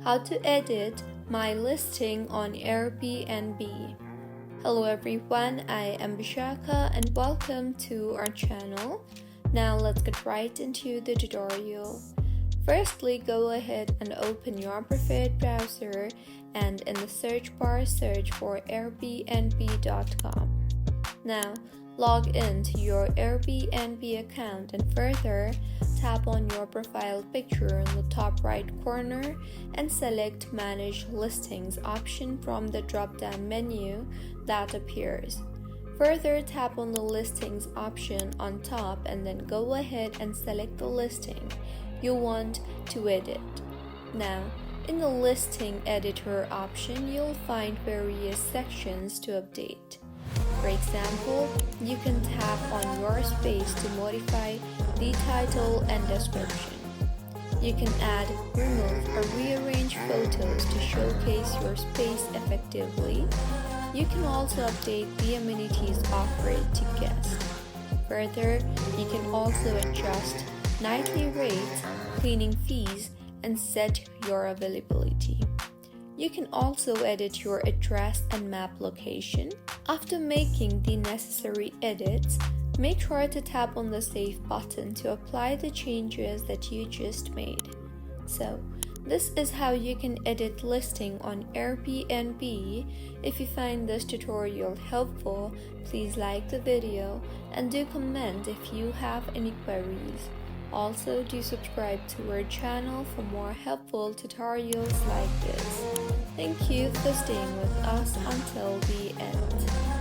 how to edit my listing on Airbnb. Hello everyone, I am Bishaka and welcome to our channel. Now let's get right into the tutorial. Firstly, go ahead and open your preferred browser and in the search bar search for airbnb.com. Now log into your Airbnb account and further tap on your profile picture in the top right corner and select Manage Listings option from the drop-down menu that appears. Further tap on the Listings option on top and then go ahead and select the listing you want to edit. Now, in the Listing Editor option, you'll find various sections to update. For example, you can tap on your space to modify the title and description. You can add, remove, or rearrange photos to showcase your space effectively. You can also update the amenities offered to guests. Further, you can also adjust nightly rates, cleaning fees, and set your availability. You can also edit your address and map location. After making the necessary edits, make sure to tap on the Save button to apply the changes that you just made. So, this is how you can edit listing on Airbnb. If you find this tutorial helpful, please like the video and do comment if you have any queries. Also, do subscribe to our channel for more helpful tutorials like this. Thank you for staying with us until the end.